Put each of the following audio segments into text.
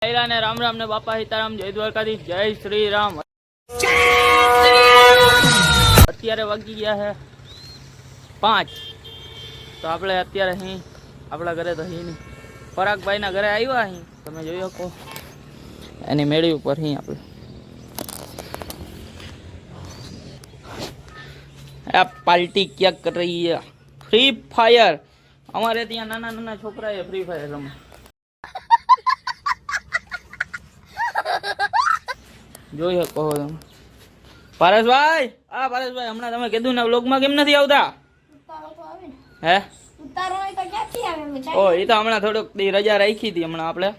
ને રામ રામ ને બાપા સીતારામ, જય દ્વારકાધીશ, જય શ્રી રામ। અત્યારે વાગી ગયા છે 5। તો આપણે અત્યારે અહીં આપણા ઘરે તો અહીં નહીં, પરાગભાઈના ઘરે આવ્યા અહીં, તમે જોઈ શકો એની મેળી ઉપર અહીં આપણે આ પાર્ટી ક્યાં कर रही है, फ्री फायर। हमारे ત્યાં નાના નાના છોકરાએ ફ્રી ફાયર રમે। જોઈ શકો તમે પરેશભાઈ, પરેશભાઈ હમણાં તમે કીધું ને વ્લોગમાં કેમ નથી આવતા? હે ઓ એ તો હમણાં થોડોક રજા રાખી હતી હમણાં આપણે,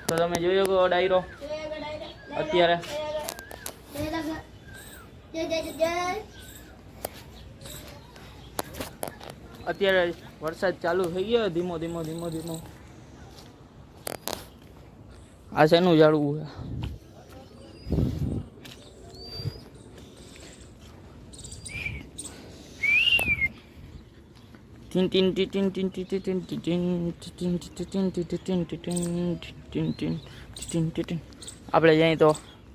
તો તમે જોઈ શકો ડાયરો અત્યારે અત્યારે વરસાદ ચાલુ થઈ ગયો ધીમો ધીમો ધીમો ધીમો। આ શેનું ઝાડવું છે? Tin tin tin tin tin tin tin tin. આપણે જઈએ તો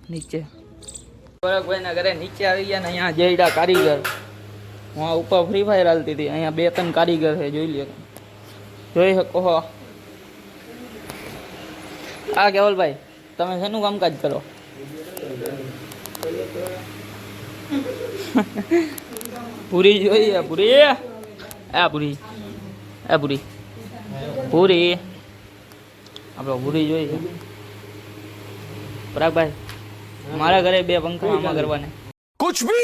નીચે પરાગભાઈના ઘરે નીચે આવી ગયા ને અહીંયા જયડા કારીગર, હું ઉપર ફ્રી ફાયર હાલતી હતી, અહીંયા 2-3 કારીગર છે, જોઈ લ્યો, જોઈ શકો। હા કેવલભાઈ, તમે શેનું કામકાજ કરો? પૂરી જોઈએ, પૂરી પૂરી પૂરી પૂરી આપણે પૂરી જોઈએ। પરાગભાઈ મારા ઘરે 2 પંખા આમાં કરવાને, कुछ भी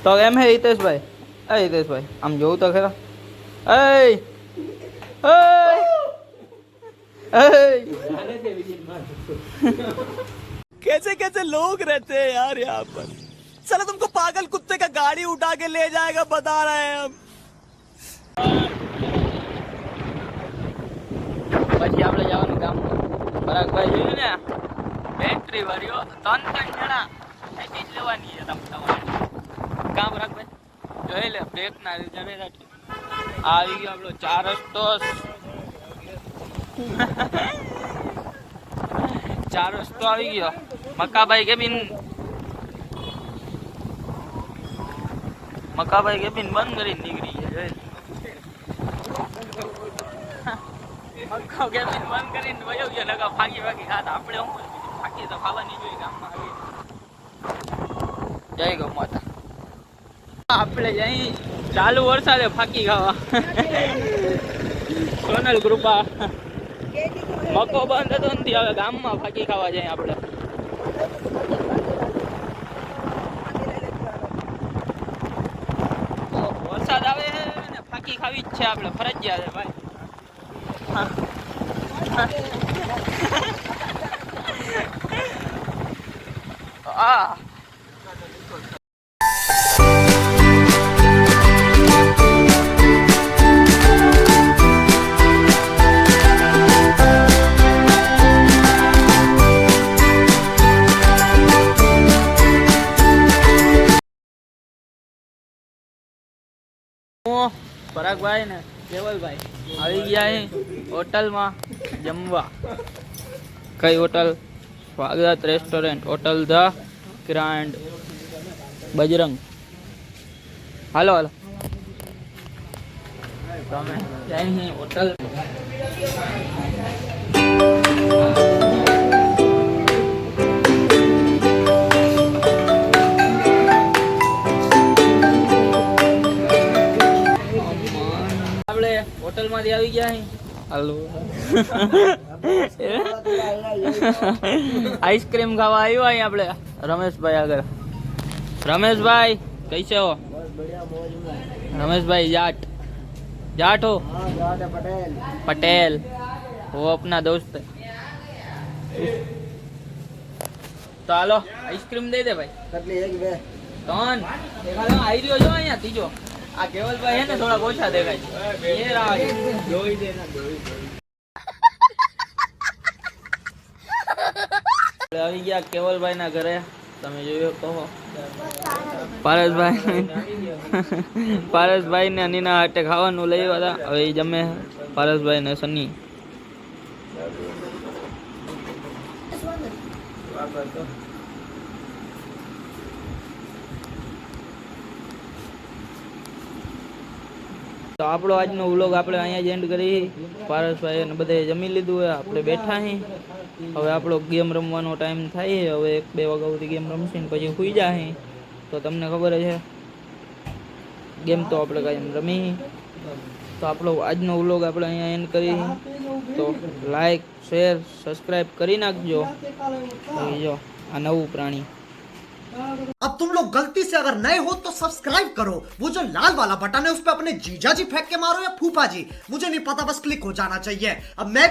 તો એમ હે હિતેશભાઈ, હિતેશભાઈ આમ જોવું તો ખરા, कैसे कैसे लोग रहते हैं यार यहाँ पर। साला तुमको पागल कुत्ते का गाड़ी उठा के ले जाएगा बता रहे हैं हम। પછી આપણે જવાનું ગામમાં। પરાગભાઈ જોયું ને બેટરી વાળીઓ 3 જણા સાયકલ લેવાની છે તમારે કામ। પરાગભાઈ જોઈ લે બ્રેક ના જમે રાખી, આવી ગયો આપણો 4 રસ્તો 4 રસ્તો આવી ગયો। મકાભાઈ કેબિન બંધ કરીને નીકળી ગયા, મક્કા કેબિન બંધ કરીને વયો ગયો, નકા ફાકી ખાતા આપણે હું ફાકી તો ખાવાની જોઈએ ગામમાં આવી। જય ગૌ માતા। આપણે જઈ ચાલુ વરસાદે ફાકી ખાવા સોનલ કૃપા, મકો બંધ હતો નથી, હવે ગામમાં ફાકી ખાવા જાય આપણે। વરસાદ આવે ને ફાકી ખાવી જ છે આપણે, ફરજિયાત છે ભાઈ। પરાગભાઈ ને કેવલભાઈ આવી ગયા અહીં હોટલમાં જમવા। કઈ hotel? Swagat restaurant, hotel the grand Bajrang. હાલો હાલો તમે જઈ હોટલ। હોટલ માંથી આવી ગયા અહીં, હાલો આઈસ્ક્રીમ ખાવા આવ્યો અહીં આપણે રમેશભાઈ આગળ। रमेशभाई कैसे हो? रमेशभाई जाट जाट हो? पटेल वो अपना दोस्त है। तो हालो आइसक्रीम दे दे भाई। कौन देखा लो आई रियो जो અહીંયા ત્રીજો આ કેવલભાઈ હે ને થોડા ઓછા દેખાય છે એ રાહ જોઈ દેના આવી ગયા કેવલભાઈ ના ઘરે તમે જોયો કહો પારસભાઈ ને અનીના હાટે ખાવાનું લઈ આવ્યા હતા. હવે એ જમે પારસભાઈ ને સની. તો આપણો આજનો વ્લોગ આપણે અહીંયા જ એન્ડ કરી. પારસભાઈ અને બધે જમી લીધું હોય, આપણે બેઠા હી. હવે આપણો ગેમ રમવાનો ટાઈમ થાય. હવે 1-2 વાગ્યા સુધી ગેમ રમશે ને પછી સુઈ જાય. તો તમને ખબર છે ગેમ તો આપણે કાંઈ રમી. તો આપણો આજનો વ્લોગ આપણે અહીંયા એન્ડ કરી. તો લાઈક શેર સબસ્ક્રાઈબ કરી નાખજો. જો આ નવું પ્રાણી. अब तुम लोग गलती से अगर नए हो तो सब्सक्राइब करो. वो जो लाल वाला बटन है उस पर अपने जीजा जी फेंक के मारो या फूफा जी, मुझे नहीं पता, बस क्लिक हो जाना चाहिए. अब मैं